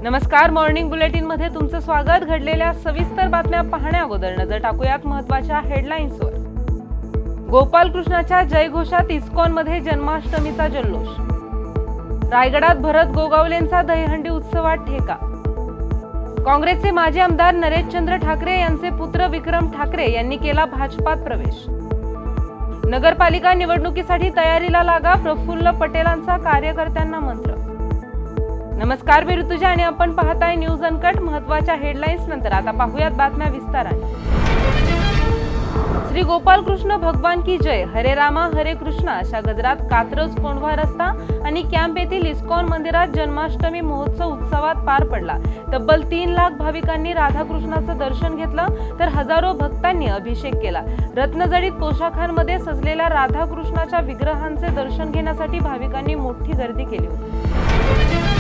नमस्कार, morning bulletin मध्ये तुमचं स्वागत। घडलेल्या सविस्तर बातम्या पाहण्या अगोदर नजर टाकूयात महत्त्वाच्या हेडलाईन्सवर। गोपालकृष्णाच्या जयघोषात इस्कॉन मध्ये जन्माष्टमीचा जल्लोष। रायगडात भरत गोगावलेंचा दहीहंडी उत्सवात ठेका। काँग्रेसचे माजी आमदार नरेशचंद्र ठाकरे यांचे पुत्र विक्रम ठाकरे यांनी केला भाजपात प्रवेश। नगरपालिका निवडणुकीसाठी तयारीला लागा, प्रफुल्ल पटेलांचा कार्यकर्त्यांना मंत्र। नमस्कार, मी ऋतुजा आणि आपण पाहताय न्यूज अनकट। महत्त्वाच्या हेडलाईन्स नंतर आता पाहूयात बातम्या विस्ताराने। श्री गोपालकृष्ण भगवान की जय, हरे रामा हरे कृष्णा अशा गजरात कात्रज कोंढवा रस्ता आणि कॅम्प येथील इस्कॉन मंदिरात जन्माष्टमी महोत्सव उत्सवात पार पडला। तब्बल 3 लाख भाविकांनी राधाकृष्णाचं दर्शन घेतलं तर हजारो भक्तांनी अभिषेक केला। रत्नजडित पोशाखांमध्ये सजलेल्या राधाकृष्णाच्या विग्रहांचे दर्शन घेण्यासाठी भाविकांनी मोठी गर्दी केली होती।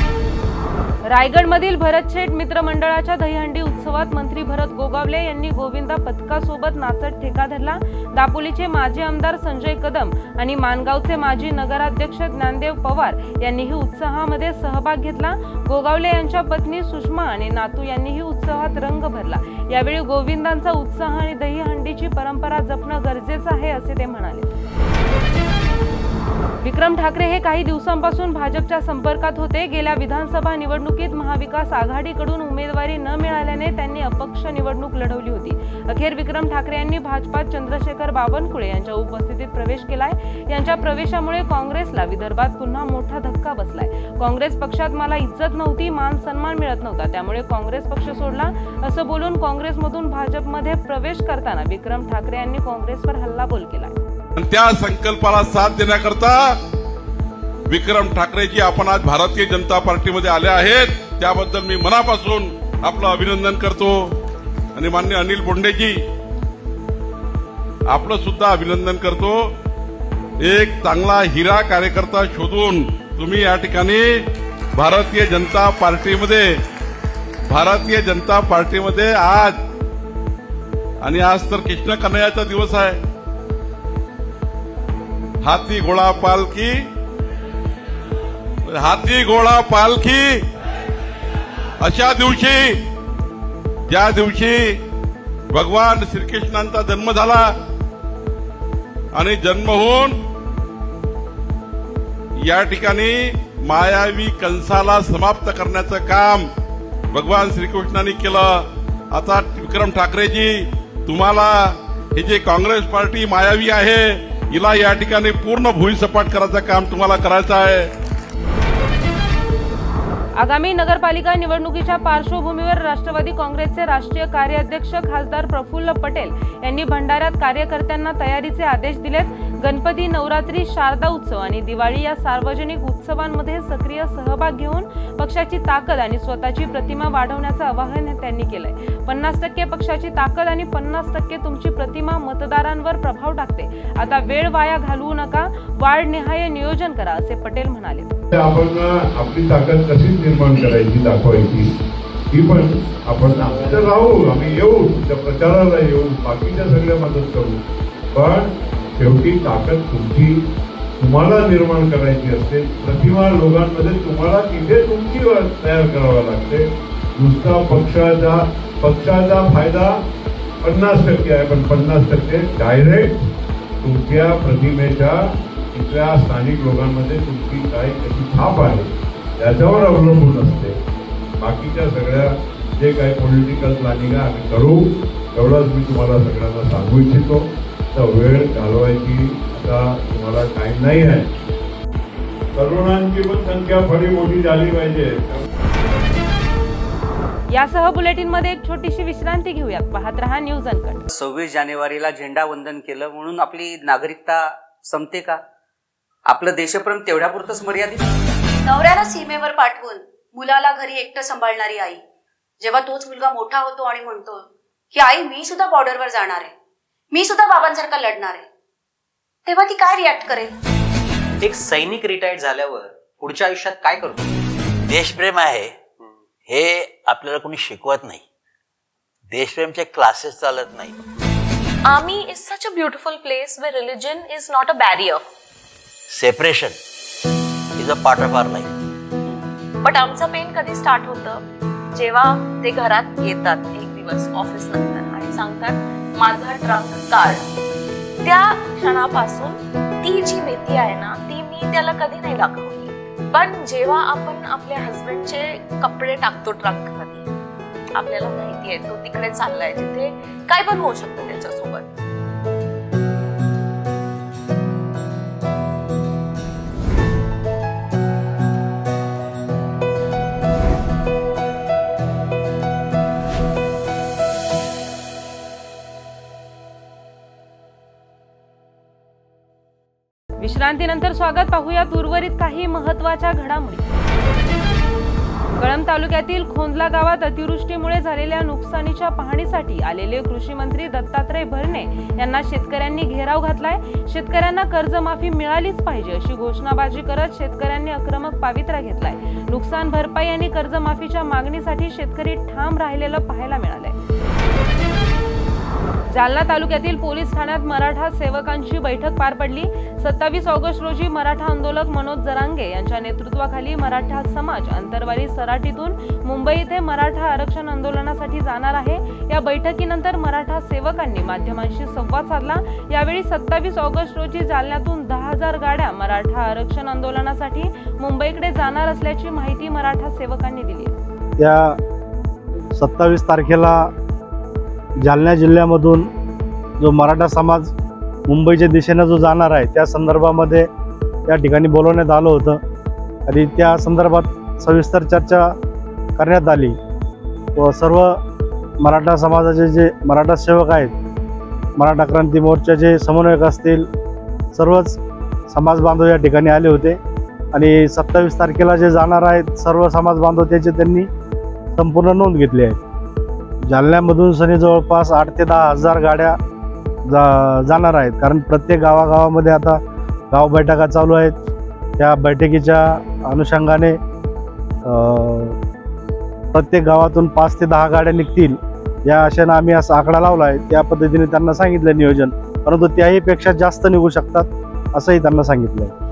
रायगडमधील भरतशेठ मित्र मंडळाच्या दहीहंडी उत्सवात मंत्री भरत गोगावले यांनी गोविंदा पथकासोबत नाचत ठेका धरला। दापोलीचे माजी आमदार संजय कदम आणि मानगावचे माजी नगराध्यक्ष ज्ञानदेव पवार यांनीही उत्सवामध्ये सहभाग घेतला। गोगावले यांच्या पत्नी सुषमा आणि नातू यांनीही उत्सवात रंग भरला। यावेळी गोविंदांचा उत्साह आणि दहीहंडीची परंपरा जपणं गरजेचं आहे असे ते म्हणाले। विक्रम ठाकरे हे काही दिवसांपासून भाजपच्या संपर्कात होते। गेल्या विधानसभा निवडणुकीत महाविकास आघाडीकडून उमेदवारी न मिळाल्याने त्यांनी अपक्ष निवडणूक लढवली होती। अखेर विक्रम ठाकरे यांनी भाजपात चंद्रशेखर बावनकुळे यांच्या उपस्थितीत प्रवेश केलाय। यांच्या प्रवेशामुळे काँग्रेसला विदर्भात पुन्हा मोठा धक्का बसलाय। काँग्रेस पक्षात मला इज्जत नव्हती, मान सन्मान मिळत नव्हता, त्यामुळे काँग्रेस पक्ष सोडला असं बोलून काँग्रेसमधून भाजपमध्ये प्रवेश करताना विक्रम ठाकरे यांनी काँग्रेसवर हल्लाबोल केलाय। त्या संकल्पाला साथ देण्याकरता विक्रम ठाकरेजी आपण आज भारतीय जनता पार्टीमध्ये आले आहेत, त्याबद्दल मी मनापासून आपलं अभिनंदन करतो। आणि माननीय अनिल बोंडेजी आपलं सुद्धा अभिनंदन करतो। एक चांगला हिरा कार्यकर्ता शोधून तुम्ही या ठिकाणी भारतीय जनता पार्टीमध्ये आज तर कृष्ण कन्हैयाचा दिवस आहे। हाथी घोडा पालखी अशा दिवशी, ज्या दिवशी भगवान श्रीकृष्णांचा जन्म झाला आणि जन्म होऊन या ठिकाणी मायावी कंसाला समाप्त करण्याचं काम भगवान श्रीकृष्णांनी केलं। आता विक्रम ठाकरेजी, तुम्हाला हे जे काँग्रेस पार्टी मायावी आहे हिला या ठिकाणी पूर्ण भुईसपाट करायचं काम तुम्हाला करायचं आहे। आगामी नगरपालिका निवडणुकीच्या पार्श्वभूमीवर राष्ट्रवादी काँग्रेसचे राष्ट्रीय कार्याध्यक्ष खासदार प्रफुल्ल पटेल यांनी भंडाऱ्यात कार्यकर्त्यांना तयारीचे आदेश दिलेत। गणपती, नवरात्री, शारदा उत्सव आणि दिवाळी या सार्वजनिक उत्सवांमध्ये सक्रिय सहभाग घेऊन पक्षाची ताकद आणि स्वतःची प्रतिमा वाढवण्याचं आवाहन त्यांनी केलंय। 50% पक्षाची ताकद आणि 50% तुमची प्रतिमा मतदारांवर प्रभाव टाकते। आता वेळ वाया घालवू नका, वार्डनिहाय नियोजन करा असे पटेल म्हणाले। आपण आपली ताकद कशी निर्माण करायची, दाखवायची, ही पण आपण राहू, आम्ही येऊ, त्या प्रचाराला येऊ, बाकीच्या सगळ्या मदत करू, पण शेवटी ताकद तुम्हाला निर्माण करायची असते। प्रतिमा लोकांमध्ये तुम्हाला तिथे तुमची तयार करावी लागते। नुसता पक्षाचा फायदा 50% आहे, पण 50% डायरेक्ट तुमच्या प्रतिमेच्या इथल्या स्थानिक लोकांमध्ये तुमची काय कशी छाप आहे याच्यावर अवलंबून असते। बाकीच्या सगळ्या जे काही पॉलिटिकल प्लॅनिंग आहे आम्ही करू, एवढंच मी तुम्हाला सगळ्यांना सांगू इच्छितो। तर वेळ घालवायची आता तुम्हाला टाइम नाही आहे। तरुणांची पण संख्या फार मोठी झाली पाहिजे। यासह बुलेटिन मध्ये एक छोटीशी विश्रांती घेऊयात। पाहत रहा न्यूज अनकट। 26 जानेवारीला झेंडा वंदन केलं म्हणून आपली नागरिकता संपते का? आपलं देशप्रेम तेवढ्यापुरतच मर्यादित? नवऱ्याला सीमेवर पाठवून मुलाला घरी एकटं सांभाळणारी आई, जेव्हा तोच मुलगा मोठा होतो आणि म्हणतो की आई मी सुद्धा बॉर्डरवर जाणार आहे, मी सुद्धा बाबांसारखा लढणार आहे, तेव्हा ती काय रिॲक्ट करेल? एक सैनिक रिटायर्ड झाल्यावर पुढच्या आयुष्यात काय करतो? देशप्रेम आहे हे आपल्याला कोणी शिकवत नाही। देशप्रेमचे क्लासेस चालत नाही। Army is such a beautiful place where religion is not a barrier. Separation is a part of our life. But आमचं पेन कधी स्टार्ट होतं जेव्हा ते घरात येतात एक दिवस ऑफिस नंतर आणि सांगतात माझा ट्रंक काढ. त्या क्षणापासून ती जी भीती आहे ना ती मी त्याला कधी नाही दाखवली. पण जेव्हा आपण आपल्या हस्बंडचे कपडे टाकतो ट्रंक मध्ये आपल्याला माहिती आहे तो तिकडे चाललाय जिथे काय पण होऊ शकतं त्याच्यासोबत. विश्रांतीनंतर स्वागत. पाहूयात उर्वरित काही महत्त्वाच्या घडामोडी. कळंब तालुक्यातील खोंदला गावात अतिवृष्टीमुळे झालेल्या नुकसानीच्या पाहणीसाठी आलेले कृषी मंत्री दत्तात्रय भरणे यांना शेतकऱ्यांनी घेराव घातलाय. शेतकऱ्यांना कर्जमाफी मिळालीच पाहिजे अशी घोषणाबाजी करत शेतकऱ्यांनी आक्रमक पवित्रा घेतलाय. नुकसान भरपाई आणि कर्जमाफीच्या मागणीसाठी शेतकरी ठाम राहिलेलं पाहायला मिळालंय. जालना तालुक्यातील पोलीस ठाण्यात मराठा सेवकांची बैठक पार पडली. 27 ऑगस्ट रोजी मराठा आंदोलक मनोज जरांगे यांच्या नेतृत्वाखाली मराठा समाज अंतरवाली सराटीतून मुंबई येथे मराठा आरक्षण आंदोलनासाठी जाणार आहे. या बैठकीनंतर मराठा सेवकांनी माध्यमांशी संवाद साधला. यावेळी 27 ऑगस्ट रोजी जालन्यातून 10,000 गाड्या मराठा आरक्षण आंदोलनासाठी मुंबईकडे जाणार असल्याची माहिती मराठा सेवकांनी दिली. या 27 तारखेला जालना जिल्ह्यामधून जो मराठा समाज मुंबईच्या दिशेनं जो जाणार आहे त्या संदर्भामध्ये त्या ठिकाणी बोलवण्यात आलं होतं आणि त्या संदर्भात सविस्तर चर्चा करण्यात आली व सर्व मराठा समाजाचे जे मराठा सेवक आहेत, मराठा क्रांती मोर्चाचे समन्वयक असतील, सर्वच समाज बांधव या ठिकाणी आले होते आणि 27 तारखेला जे जाणार आहेत सर्व समाज बांधव त्याचे त्यांनी संपूर्ण नोंद घेतली आहे. जालन्यामधून सनी जवळपास 8 ते 10,000 गाड्या जाणार आहेत. कारण प्रत्येक गावागावामध्ये आता गाव बैठका चालू आहेत. त्या बैठकीच्या अनुषंगाने प्रत्येक गावातून 5 ते 10 गाड्या निघतील या आशेनं आम्ही असा आकडा लावला आहे. त्या पद्धतीने त्यांना सांगितलं नियोजन, परंतु त्याही पेक्षा जास्त निघू शकतात असंही त्यांना सांगितलं आहे.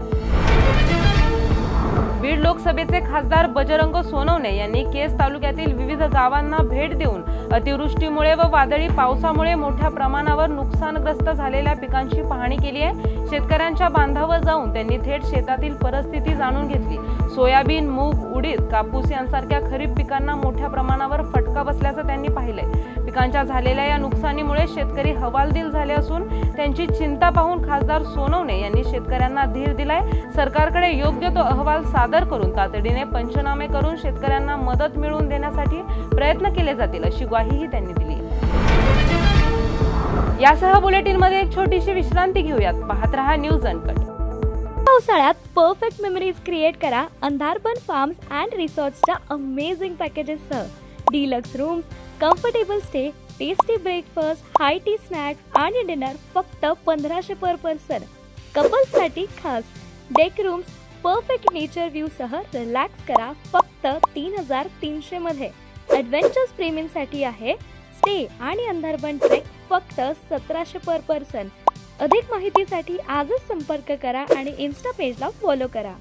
बीड लोकसभेचे खासदार बजरंग सोनवणे यांनी केज तालुक्यातील विविध गावांना भेट देऊन अतिवृष्टीमुळे व वादळी पावसामुळे मोठ्या प्रमाणावर नुकसानग्रस्त झालेल्या पिकांची पाहणी केली आहे. शेतकऱ्यांच्या बांधावर जाऊन त्यांनी थेट शेतातील परिस्थिती जाणून घेतली. सोयाबीन, मूग, उडीद, कापूस यांसारख्या खरीप पिकांना मोठ्या प्रमाणावर फटका बसल्याचं त्यांनी पाहिलंय. पिकांच्या झालेल्या या नुकसानीमुळे शेतकरी हवालदिल झाले असून त्यांची चिंता पाहून खासदार सोनवणे यांनी शेतकऱ्यांना धीर दिलाय. सरकारकडे योग्य तो अहवाल सादर करून तातडीने पंचनामे करून शेतकऱ्यांना मदत मिळवून देण्यासाठी प्रयत्न केले जातील अशी ग्वाहीही त्यांनी दिली. यासह बुलेटिन मध्ये एक छोटीशी विश्रांती घेऊयात. पाहत रहा न्यूज अनकट. पावसाळ्यात परफेक्ट मेमरीज क्रिएट करा अंधारबन फार्म्स अँड रिसॉर्ट्सच्या अमेझिंग पॅकेजेससह. Deluxe rooms, comfortable stay, tasty breakfast, high tea snacks आणि डिनर फक्त 1500 पर पर्सन. कपल्ससाठी खास deck rooms, perfect nature view सह रिलॅक्स करा फक्त 3,300 मध्ये. ॲडव्हेंचर्स प्रेमींसाठी आहे स्टे आणि अंधारबन ट्रेक फक्त 1700 पर पर्सन. अधिक माहितीसाठी आजच संपर्क करा आणि इन्स्टा पेजला फॉलो करा.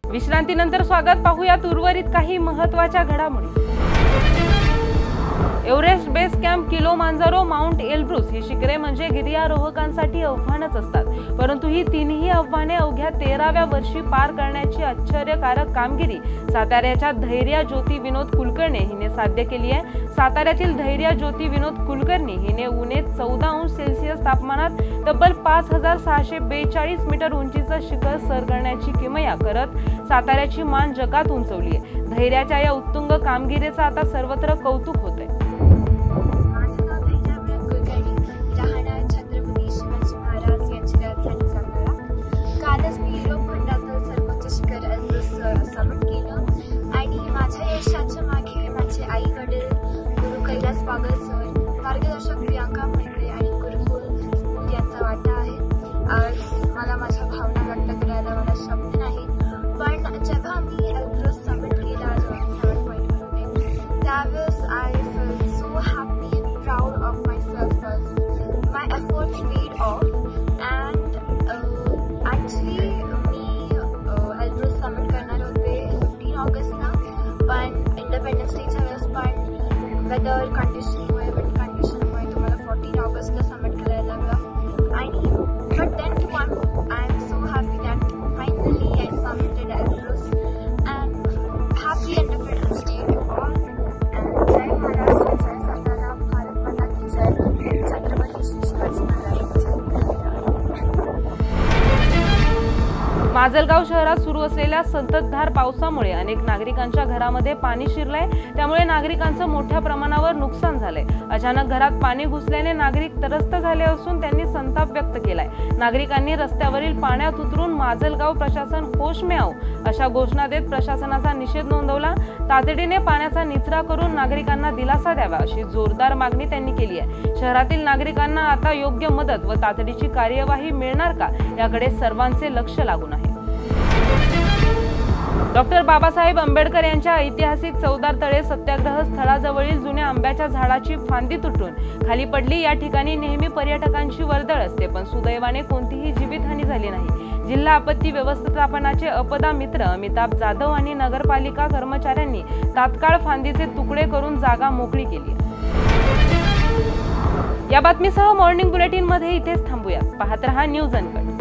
विश्रांतीनंतर स्वागत. पाहूयात उर्वरित काही महत्त्वाच्या घडामोडी. Everest base camp, Kilimanjaro, mount Elbrus ही शिखरे म्हणजे गिर्यारोहकांसाठी आव्हानच असतात. परंतु ही तिन्ही आव्हाने अवघ्या 13व्या वर्षी पार करण्याची आश्चर्यकारक कामगिरी साताऱ्याच्या धैर्या ज्योती विनोद कुलकर्णी हिने साध्य केली आहे. साताऱ्यातील धैर्या ज्योती विनोद कुलकर्णी हिने उणे 14 अंश सेल्सिअस तापमानात तब्बल 5,642 मीटर उंचीचं शिखर सर करण्याची किमया करत साताऱ्याची मान जगात उंचवली आहे. धैर्याच्या या उत्तुंग कामगिरीचं आता सर्वत्र कौतुक होत आहे. समिट केलं आणि माझ्या यशाच्या मागे माझे आई वडील, गुरु कैलास पागल सर, मार्गदर्शक प्रियांका मंडळे आणि गुरुकुल यांचा वाटा आहे. आज मला माझ्या भावना व्यक्त करायला मला शब्द नाही, पण जेव्हा मी एल्ब्रुस समिट केला जेव्हा 7 पॉईंट होते त्यावेळेस आय माजलगाव शहरात सुरू असलेल्या संततधार पावसामुळे अनेक नागरिकांच्या घरामध्ये पाणी शिरलंय, त्यामुळे नागरिकांचं मोठ्या प्रमाणावर नुकसान झालंय। अचानक घरात पाणी घुसल्याने नागरिक त्रस्त झाले असून त्यांनी संताप व्यक्त केलाय। नागरिकांनी रस्त्यावरील पाण्यात उतरून माजलगाव प्रशासन होश में आओ अशा घोषणा देत प्रशासनाचा निषेध नोंदवला। तातडीने पाण्याचा निचरा करून नागरिकांना दिलासा द्यावा अशी जोरदार मागणी त्यांनी केली आहे। शहरातील नागरिकांना आता योग्य मदत व तातडीची कार्यवाही मिळणार का याकडे सर्वांचे लक्ष लागून आहे। डॉक्टर बाबासाहेब आंबेडकर यांच्या ऐतिहासिक चौदार तळे सत्याग्रह स्थळाजवळील जुन्या आंब्याच्या झाडाची फांदी तुटून खाली पडली। या ठिकाणी नेहमी पर्यटकांची वर्दळ असते, पण सुदैवाने कोणतीही जीवितहानी झाली नाही। जिल्हा आपत्ती व्यवस्थापनाचे अपदा मित्र अमिताभ जाधव आणि नगरपालिका कर्मचाऱ्यांनी तात्काळ फांदीचे तुकडे करून जागा मोकळी केली। या बातमीसह मॉर्निंग बुलेटिन मध्ये इथेच थांबूया। पाहत रहा न्यूज अनकट।